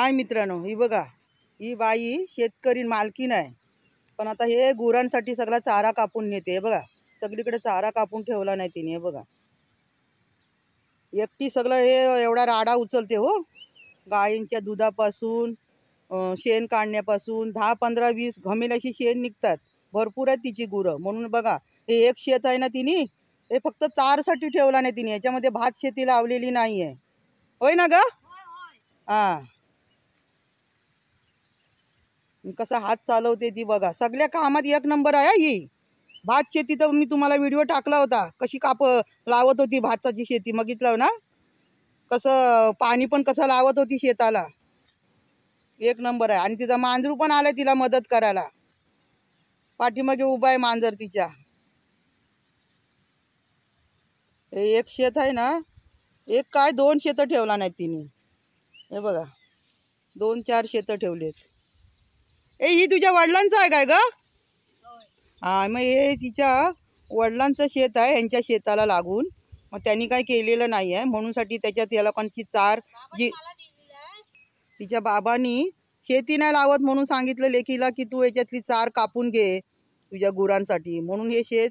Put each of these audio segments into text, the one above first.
हाय मित्रांनो, ही बघा, ही बाई शेतकरी मालकीन आहे. पण आता हे गुरांसाठी सगळा चारा कापून नेते. हे बघा, सगळीकडे चारा कापून ठेवला नाही तिने. हे बघा, एकटी सगळं हे एवढा राडा उचलते हो. गायींच्या दुधापासून शेण काढण्यापासून 10, 15, 20 घमेल अशी शेण निघतात. भरपूर आहे तिची गुरं. म्हणून बघा, हे एक शेत आहे ना तिने, हे फक्त चारसाठी ठेवला नाही तिने. याच्यामध्ये भात शेती लावलेली नाही आहे. होय ना ग? हा, कसा हात चालवते ती बघा. सगळ्या कामात एक नंबर आहे ही. भात शेती तर मी तुम्हाला व्हिडिओ टाकला होता, कशी लावत होती भाताची शेती. बघितलं ना, कसं पाणी पण कसं लावत होती शेताला. एक नंबर आहे. आणि तिचा मांजरू पण आलाय तिला मदत करायला. पाठीमागे उभा आहे मांजर तिच्या. हे एक शेत आहे ना, एक काय 2 शेतं ठेवला नाही तिने. हे बघा, 2-4 शेतं ठेवलेत. ही तुझ्या वडिलांचं आहे काय ग? हा, मग हे तिच्या वडिलांचं शेत आहे, यांच्या शेताला लागून. मग त्यांनी काय केलेलं नाही आहे, म्हणून साठी त्याच्यात याला कोणची चार जी तिच्या बाबांनी शेती नाही लावत म्हणून सांगितलं लेकीला की तू याच्यातली चार कापून घे तुझ्या गुरांसाठी. म्हणून हे शेत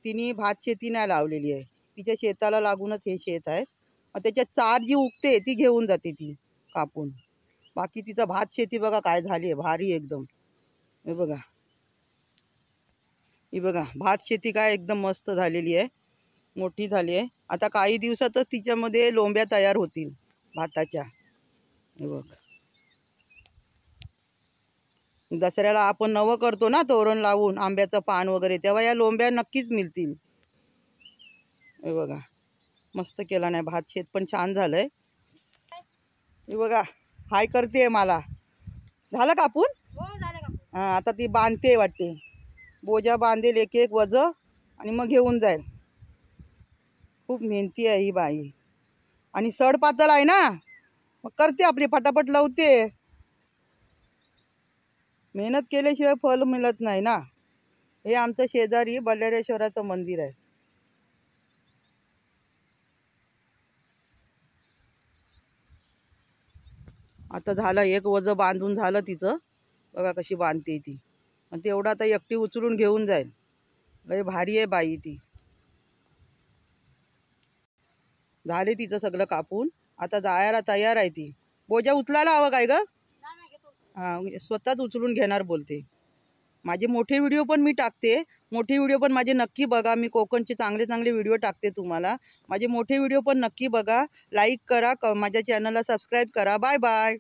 तिने भात शेती नाही लावलेली आहे. तिच्या शेताला लागूनच हे शेत आहे. मग त्याच्यात चार जी उगते ती घेऊन जाते ती कापून. बाकी तिचा भात शेती बघा काय झाली आहे, भारी एकदम. हे बघा, ही बघा, भात शेती काय एकदम मस्त झालेली आहे, मोठी झाली आहे. आता काही दिवसातच तिच्यामध्ये लोंब्या तयार होतील भाताच्या. हे बघ, दसऱ्याला आपण नवं करतो ना तोरण लावून आंब्याचं पान वगैरे, तेव्हा या लोंब्या नक्कीच मिळतील. हे बघा, मस्त केला नाही भात शेत पण छान झालंय. हे बघा, हाय करते मला. झालं कापून? हा, आता ती बांधते वाटते. बोजा बांधेल एक एक वज आणि मग घेऊन जाईल. खूप मेहनती आहे ही बाई. आणि सड पातळ आहे ना, मग करते आपली फटाफट लावते. मेहनत केल्याशिवाय फल मिळत नाही ना. हे आमचं शेजारी बल्लारेश्वराचं मंदिर आहे. आता झालं एक वज बांधून झालं तिचं. बघा कशी बांधते ती. आणि तेवढं आता एकटी उचलून घेऊन जाईल. लय भारी आहे बाई ती. झाले तिचं सगळं कापून, आता जायला तयार आहे ती. बोजा उचलायला हवं काय ग? हा, स्वतःच उचलून घेणार बोलते. माझे मोठे व्हिडिओ पण मी टाकते. मोठे व्हिडिओ पण माझे नक्की बघा. मी कोकणचे चांगले चांगले व्हिडिओ टाकते तुम्हाला. माझे मोठे व्हिडिओ पण नक्की बघा. लाईक करा, माझ्या चॅनलला सबस्क्राईब करा. Bye bye.